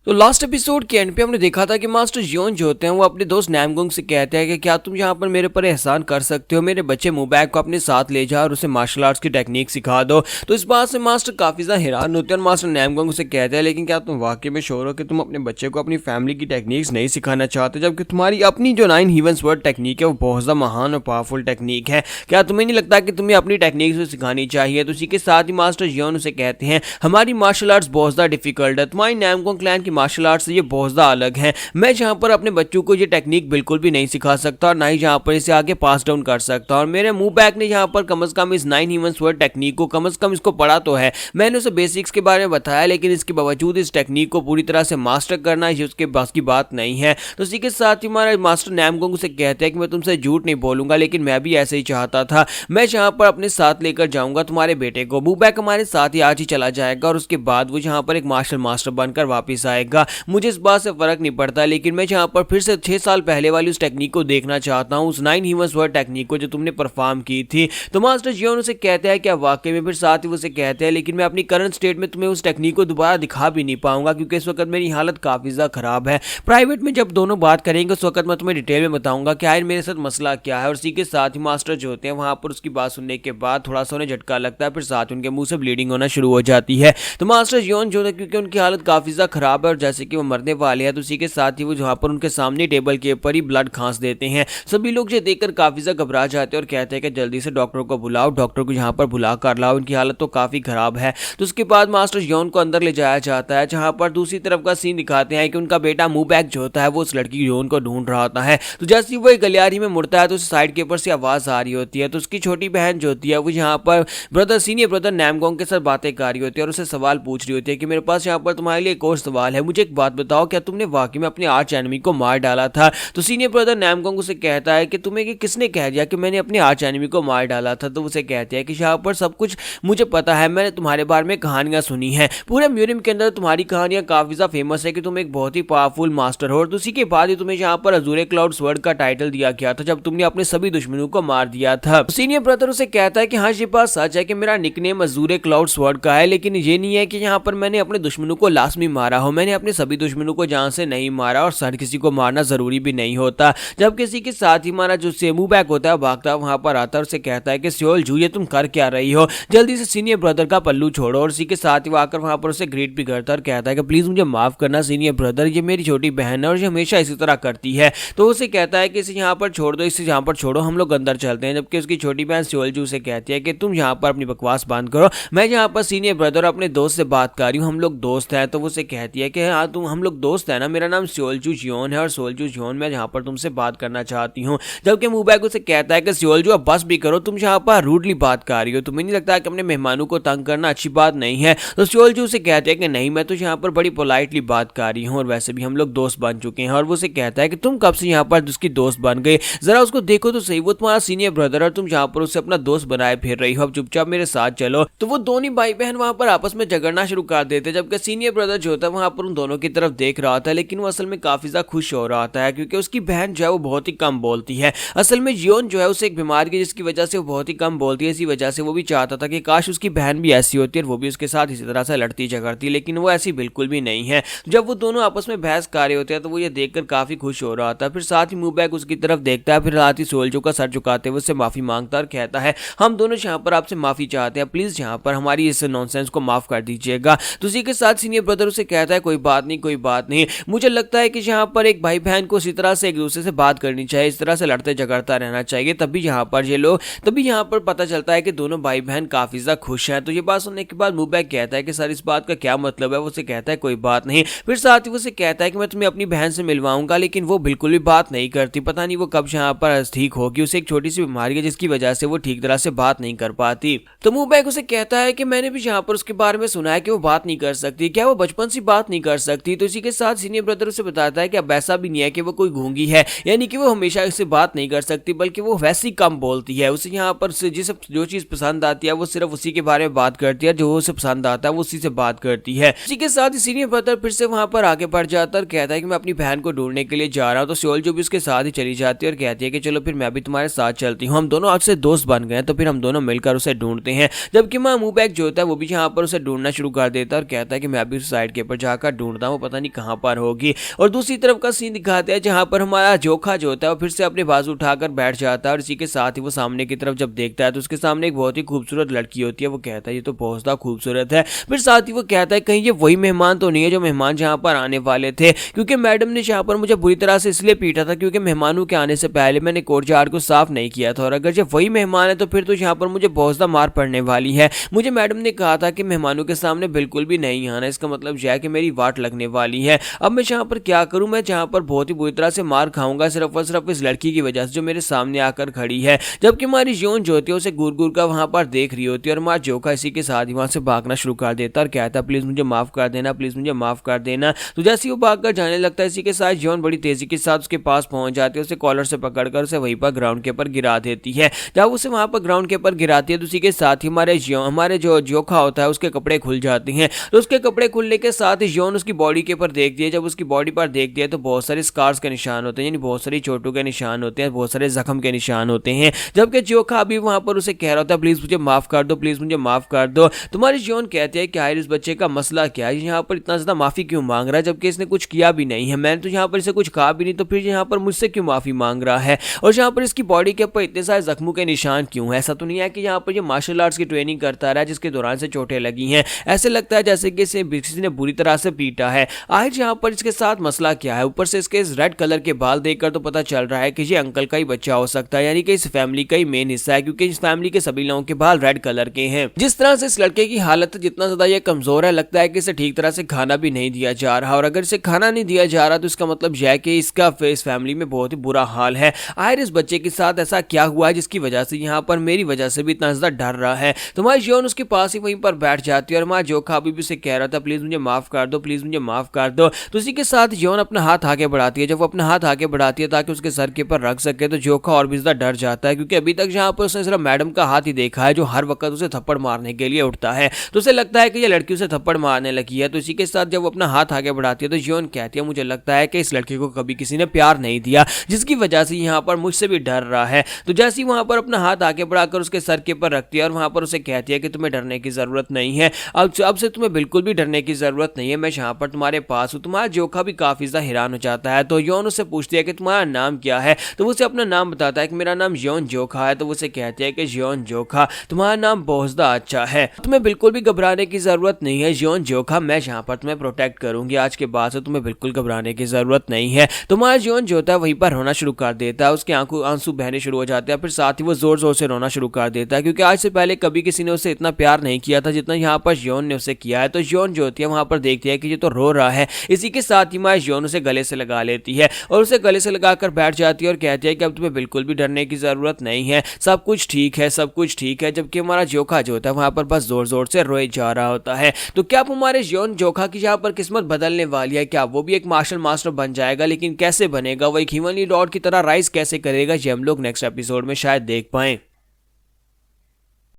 तो last episode के and पे हमने देखा था कि मास्टर जियोन जो होते हैं वो अपने दोस्त नैमगोंग से कहते हैं कि क्या तुम यहाँ पर मेरे पर एहसान कर सकते हो, मेरे बच्चे मुबैक को अपने साथ ले जाओ और उसे मार्शल आर्ट्स की टेक्निक सिखा दो। तो इस बात से मास्टर काफी ज्यादा हैरान होते हैं और मास्टर नैमगोंग से कहते हैं लेकिन क्या तुम वाकई में श्योर हो कि तुम अपने बच्चे को अपनी फैमिली की टेक्निक्स नहीं सिखाना चाहते, जबकि तुम्हारी अपनी जो 9 हेवंस वर्ड टेक्निक है वो बहुत ज्यादा महान और पावरफुल टेक्निक है। क्या तुम्हें नहीं लगता कि तुम्हें अपनी टेक्निक्स को सिखानी चाहिए? तो इसी के साथ ही मास्टर जियोन उसे कहते हैं हमारी मार्शल आर्ट्स बहुत ज्यादा डिफिकल्ट है, तुम्हारी नैमगोंग क्लैन की मार्शल आर्ट्स से ये बहुत ज्यादा अलग है। मैं जहां पर अपने बच्चों को ये टेक्निक बिल्कुल भी नहीं सिखा सकता और ना ही जहां पर इसे आगे पास डाउन कर सकता। और मेरे मुंह बैक ने जहां पर कम से कम इस 9 ह्यूमंस वर्ड टेक्निक को कम से कम इसको पढ़ा तो है, मैंने उसे बेसिक्स के बारे में बताया, लेकिन इसके बावजूद इस टेक्निक को पूरी तरह से मास्टर करना ये उसके बस की बात नहीं है। तो इसी के साथ ही हमारा मास्टर नैमगोंग से कहते हैं कि मैं तुमसे झूठ नहीं बोलूंगा, लेकिन मैं भी ऐसे ही चाहता था। मैं जहां पर अपने साथ लेकर जाऊंगा तुम्हारे बेटे को, मुंह बैक हमारे साथ ही आज ही चला जाएगा और उसके बाद वो जहां पर एक मार्शल मास्टर बनकर वापस आएगा। मुझे इस बात से फर्क नहीं पड़ता, लेकिन मैं जहां पर फिर से 6 साल पहले वाली उस टेक्निक को देखना चाहता हूं, उस 9 ह्यूमंस वर्ड टेक्निक को जो तुमने परफॉर्म की थी। तो मास्टर जियोन उसे कहते हैं क्या वाकई में? फिर साथ ही उसे कहते हैं लेकिन मैं अपनी करंट स्टेट में तुम्हें उस टेक्निक को दोबारा दिखा भी नहीं पाऊंगा, क्योंकि इस वक्त मेरी हालत काफी ज्यादा खराब है। प्राइवेट में जब दोनों बात करेंगे उस वक्त मैं तुम्हें डिटेल में बताऊंगा कि आखिर मेरे साथ मसला क्या है। और इसी के साथ ही मास्टर जो होते हैं वहां पर उसकी बात सुनने के बाद थोड़ा सा उन्हें झटका लगता है, फिर साथ उनके मुंह से ब्लीडिंग होना शुरू हो जाती है। तो मास्टर जियोन जो है क्योंकि उनकी हालत काफी ज्यादा खराब है और जैसे कि वो मरने वाले हैं, तो उसी के साथ ही वो जहां पर उनके सामने टेबल के ऊपर ही ब्लड खांस देते हैं। सभी लोग ये देखकर काफी ज्यादा घबरा जाते हैं और कहते हैं कि जल्दी से डॉक्टर को बुलाओ, डॉक्टर को यहाँ पर बुला कर लाओ, उनकी हालत तो काफी खराब है। तो उसके बाद मास्टर जियोन को अंदर ले जाया जाता है, जहां पर दूसरी तरफ का सीन दिखाते हैं कि उनका बेटा मुबैक जो होता है वो उस लड़की जियोन को ढूंढ रहा होता है। तो जैसे ही वो एक गलियारी में मुड़ता है तो उस साइड के ऊपर से आवाज आ रही होती है। तो उसकी छोटी बहन जो होती है वो यहाँ पर ब्रदर सीनियर ब्रदर नैमगोंग के साथ बातें कर रही होती है और उसे सवाल पूछ रही होती है कि मेरे पास यहाँ पर तुम्हारे लिए एक और सवाल है, मुझे एक बात बताओ, क्या तुमने वाकई में अपने आर्च एनिमी को मार डाला था? तो सीनियर ब्रदर नैमगोंग उसे कहता है कि तुम्हें कि किसने कह दिया कि मैंने अपने आर्च एनिमी को मार डाला था? तो उसे कहते हैं कि यहाँ पर सब कुछ मुझे पता है, मैंने तुम्हारे बारे में कहानियां सुनी है, पूरे म्यूजियम के अंदर तुम्हारी कहानियां काफी ज्यादा फेमस है कि तुम एक बहुत ही पावरफुल मास्टर हो। और उसी के बाद ही तुम्हें यहाँ पर अजूरे क्लाउड स्वर्ड का टाइटल दिया गया था जब तुमने अपने सभी दुश्मनों को मार दिया था। सीनियर ब्रदर उसे कहता है कि हाँ ये बात सच है कि मेरा निकनेम अजूरे क्लाउड स्वर्ड का है, लेकिन ये नहीं है कि यहाँ पर मैंने अपने दुश्मनों को लाजमी मारा हो, मैंने अपने सभी दुश्मनों को जान से नहीं मारा और हर किसी को मारना जरूरी भी नहीं होता। जब किसी के साथ ही हमारा जो सेमू बैक होता है भागता वहां पर आता है और उसे कहता है कि सियोल जू ये तुम कर क्या रही हो, जल्दी से सीनियर ब्रदर का पल्लू छोड़ो। और इसी के साथ ही वो आकर वहां पर उसे ग्रीट भी करता है और कहता है कि प्लीज मुझे माफ करना सीनियर ब्रदर, ये मेरी छोटी बहन है और ये हमेशा इसी तरह करती है। तो उसे कहता है कि इसे यहाँ पर छोड़ दो, इसे यहाँ पर छोड़ो, हम लोग अंदर चलते हैं। जबकि उसकी छोटी बहन सियोल जू से कहती है कि तुम यहाँ पर अपनी बकवास बंद करो, मैं यहाँ पर सीनियर ब्रदर अपने दोस्त से बात कर रही हूँ, हम लोग दोस्त हैं। तो वो उसे कहती है कि हाँ तुम हम लोग दोस्त है ना, मेरा नाम सियोलजू जियोन है और सियोलजू जियोन मैं यहाँ पर तुमसे बात करना चाहती हूँ। जबकि मुबैक उसे कहता है कि सियोलजू अब बस भी करो, तुम यहाँ पर रूडली बात कर रही हो, तुम्हें नहीं लगता कि अपने मेहमानों को तंग करना अच्छी बात नहीं है? तो सियोलजू उसे कहते हैं कि नहीं, मैं तो यहाँ पर बड़ी पोलाइटली बात कर रही हूँ और वैसे भी हम लोग दोस्त बन चुके हैं। और वो उसे कहता है कि तुम कब से यहाँ पर उसकी दोस्त बन गए, जरा उसको देखो तो सही, वो तुम्हारा सीनियर ब्रदर और तुम यहाँ पर उसे अपना दोस्त बनाए फिर रही हो, अब चुपचाप मेरे साथ चलो। तो वो दोनों भाई बहन वहां पर आपस में झगड़ना शुरू कर देते, जबकि सीनियर ब्रदर जो होता है वहां पर उन दोनों की तरफ देख रहा था, लेकिन वो असल में काफी ज्यादा खुश हो रहा था क्योंकि उसकी बहन जो है वो बहुत ही कम बोलती है। असल में जियोन जो है उसे एक बीमारी है जिसकी वजह से वो बहुत ही कम बोलती है, इसी वजह से वो भी चाहता था कि काश उसकी बहन भी ऐसी होती और वो भी उसके साथ इसी तरह से लड़ती झगड़ती, लेकिन वो ऐसी बिल्कुल भी नहीं है। जब वो दोनों आपस में बहस कर रहे होते हैं तो वो ये देखकर काफी खुश हो रहा था। फिर साथ ही मुबैक उसकी तरफ देखता है, फिर साथ ही सोल्जो का सर झुकाते हुए उससे माफी मांगता और कहता है हम दोनों यहाँ पर आपसे माफी चाहते हैं, प्लीज यहाँ पर हमारी इस नॉनसेंस को माफ कर दीजिएगा। तो उसी के साथ सीनियर ब्रदर उसे कहता है कोई बात नहीं, कोई बात नहीं, मुझे लगता है कि यहाँ पर एक भाई बहन को इसी तरह से एक दूसरे से बात करनी चाहिए, इस तरह से लड़ते झगड़ता रहना चाहिए, तभी यहाँ पर पता चलता है कि दोनों भाई बहन काफी ज्यादा खुश हैं। तो ये बात सुनने के बाद मुबैक कहता है कि सर इस बात का क्या मतलब है? वो उसे कहता है कोई बात नहीं। फिर साथ ही उसे कहता है कि मैं तुम्हें अपनी बहन से मिलवाऊंगा, लेकिन वो बिल्कुल भी बात नहीं करती, पता नहीं वो कब यहाँ पर ठीक होगी, उसे एक छोटी सी बीमारी है जिसकी वजह से वो ठीक तरह से बात नहीं कर पाती। तो मुबैक उसे कहता है कि मैंने भी यहाँ पर उसके बारे में सुना है कि वो बात नहीं कर सकती, क्या वो बचपन से बात नहीं कर सकती? तो इसी के साथ सीनियर ब्रदर उसे बताता है कि अब ऐसा भी नहीं है कि वो कोई गूंगी है, यानी कि वो हमेशा इससे बात नहीं कर सकती, बल्कि वो वैसी कम बोलती है, उसे यहाँ पर जिसे जो चीज पसंद आती है वो सिर्फ उसी के बारे में बात करती है, जो उसे पसंद आता है वो उसी से बात करती है। इसी के साथ ही सीनियर ब्रदर फिर से वहां पर आगे बढ़ जाता है और कहता है कि मैं अपनी बहन को ढूंढने के लिए जा रहा हूँ। तो सियोल जो भी उसके साथ ही चली जाती है और कहती है कि चलो फिर मैं भी तुम्हारे साथ चलती हूँ, हम दोनों आज से दोस्त बन गए, तो फिर हम दोनों मिलकर उसे ढूंढते हैं। जबकि मुबैक जो होता है वो भी यहाँ पर उसे ढूंढना शुरू कर देता है और कहता है कि मैं भी उस साइड के ऊपर जाकर लगाकर ढूंढता हूँ, पता नहीं कहाँ पर होगी। और दूसरी तरफ का सीन दिखाते हैं जहाँ पर हमारा जोखा जो होता है वो फिर से अपने बाजू उठाकर बैठ जाता है और इसी के साथ ही वो सामने की तरफ जब देखता है तो उसके सामने एक बहुत ही खूबसूरत लड़की होती है। वो कहता है ये तो बहुत ज़्यादा खूबसूरत है। फिर साथ ही वो कहता है कहीं ये वही मेहमान तो नहीं है जो मेहमान जहाँ पर आने वाले थे, क्योंकि मैडम ने यहाँ पर मुझे बुरी तरह से इसलिए पीटा था क्योंकि मेहमानों के आने से पहले मैंने कोर्टयार्ड को साफ नहीं किया था, और अगर ये वही मेहमान है तो फिर तो यहाँ पर मुझे बहुत ज़्यादा मार पड़ने वाली है। मुझे मैडम ने कहा था कि मेहमानों के सामने बिल्कुल भी नहीं आना, इसका मतलब यह है कि मेरी वाट लगने वाली है। अब मैं यहाँ पर क्या करूँ, मैं जहाँ पर बहुत ही बुरी तरह से मार खाऊंगा सिर्फ और सिर्फ इस लड़की की वजह से जो मेरे सामने आकर खड़ी है, जबकि हमारी जियोन जो होती है उसे घूर घूर कर वहां पर देख रही होती है। और हमारा जोखा इसी के साथ ही वहां से भागना शुरू कर देता है और कहता है प्लीज मुझे माफ कर देना, प्लीज मुझे माफ कर देना। तो जैसे ही वो भागकर जाने लगता है इसी के साथ जियोन बड़ी तेजी के साथ उसके पास पहुंच जाती है, उसे कॉलर से पकड़कर उसे वहीं पर ग्राउंड के ऊपर गिरा देती है। जब उसे वहां पर ग्राउंड के ऊपर गिराती है तो उसी के साथ ही हमारे जो जोखा होता है उसके कपड़े खुल जाते हैं। तो उसके कपड़े खुलने के साथ ही जियोन उसकी बॉडी के ऊपर देखती है। जब उसकी बॉडी पर देखती है तो बहुत सारे स्कार्स के निशान होते हैं, यानी बहुत सारी चोटों के निशान होते हैं, बहुत सारे जख्म के निशान होते हैं। जबकि जोखा अभी वहां पर उसे कह रहा होता है प्लीज मुझे माफ कर दो, प्लीज मुझे माफ कर दो। तुम्हारी जियोन कहते हैं कि आखिर इस बच्चे का मसला क्या है, यहाँ पर इतना ज्यादा माफी क्यों मांग रहा है जबकि इसने कुछ किया भी नहीं है, मैंने तो यहाँ पर इसे कुछ कहा भी नहीं, तो फिर यहाँ पर मुझसे क्यों माफी मांग रहा है। और यहाँ पर इसकी बॉडी के ऊपर इतने सारे जख्मों के निशान क्यों है। ऐसा तो नहीं है कि यहाँ पर ये मार्शल आर्ट्स की ट्रेनिंग करता रहा है जिसके दौरान से चोटें लगी हैं, ऐसे लगता है जैसे कि इसे किसी ने बुरी तरह से पीटा है। आखिर यहाँ पर इसके साथ मसला क्या है। ऊपर से इसके रेड कलर के बाल देखकर तो पता चल रहा है कि ये अंकल का ही बच्चा हो सकता है, यानी कि इस फैमिली का ही मेन हिस्सा है, क्योंकि इस फैमिली के सभी लोगों के बाल रेड कलर के हैं। जिस तरह से इस लड़के की हालत जितना ज्यादा ये कमजोर है, लगता है कि इसे ठीक तरह से खाना भी नहीं दिया जा रहा, और अगर इसे खाना नहीं दिया जा रहा तो इसका मतलब यह है कि इसका इस फैमिली में बहुत ही बुरा हाल है। आखिर इस बच्चे के साथ ऐसा क्या हुआ है जिसकी वजह से यहाँ पर मेरी वजह से भी इतना ज्यादा डर रहा है। तुम्हारी जियोन उसके पास ही वहीं पर बैठ जाती है और हमारा जोखा अभी भी उसे कह रहा था प्लीज मुझे माफ कर दो, प्लीज मुझे माफ कर दो। तो उसी के साथ जियोन अपना हाथ आगे बढ़ाती है। जब वो अपना हाथ आगे बढ़ाती है ताकि उसके सर के ऊपर रख सके तो जोखा और भी ज्यादा डर जाता है, क्योंकि अभी तक जहाँ पर उसने सिर्फ मैडम का हाथ ही देखा है जो हर वक्त उसे थप्पड़ मारने के लिए उठता है, तो उसे लगता है कि ये लड़की उसे थप्पड़ मारने लगी है। तो इसी के साथ जब वो अपना हाथ आगे बढ़ाती है तो जियोन कहती है मुझे लगता है कि इस लड़के को कभी किसी ने प्यार नहीं दिया, जिसकी वजह से यहाँ पर मुझसे भी डर रहा है। तो जैसे ही वहां पर अपना हाथ आगे बढ़ाकर उसके सर के ऊपर रखती है और वहां पर उसे कहती है कि तुम्हें डरने की जरूरत नहीं है, अब से तुम्हें बिल्कुल भी डरने की जरूरत नहीं है, मैं यहाँ पर तुम्हारे पास हूँ। तुम्हारा जोखा भी काफी ज्यादा हैरान हो जाता है। तो यौन उससे पूछती है कि तुम्हारा नाम क्या है, तो वो उसे अपना नाम बताता है कि मेरा नाम यौन जोखा है। तो वो उसे कहती है कि यौन जोखा तुम्हारा नाम बहुत ज्यादा अच्छा है, तुम्हें बिल्कुल भी घबराने की जरूरत नहीं है यौन जोखा, मैं यहाँ पर तुम्हें प्रोटेक्ट करूंगी, आज के बाद से तुम्हें बिल्कुल घबराने की जरूरत नहीं है। तुम्हारा यौन जो होता है वहीं पर रोना शुरू कर देता है, उसके आंसू बहने शुरू हो जाते हैं, फिर साथ ही वो जोर जोर से रोना शुरू कर देता है, क्योंकि आज से पहले कभी किसी ने उसे इतना प्यार नहीं किया था जितना यहाँ पर यौन ने उसे किया है। तो यौन जो होती है वहां पर देखती है कि ये तो रो रहा है, इसी के साथ ही माँ यौन उसे गले से लगा लेती है और उसे गले से लगाकर बैठ जाती है और कहती है कि अब तुम्हें बिल्कुल भी डरने की जरूरत नहीं है, सब कुछ ठीक है, सब कुछ ठीक है। जबकि हमारा जोखा जो होता है वहां पर बस जोर जोर से रोए जा रहा होता है। तो क्या हमारे यौन जोखा की यहाँ पर किस्मत बदलने वाली है, क्या वो भी एक मार्शल मास्टर बन जाएगा, लेकिन कैसे बनेगा, वो एक ह्यूमनली डॉट की तरह राइज कैसे करेगा, ये हम लोग नेक्स्ट एपिसोड में शायद देख पाएं।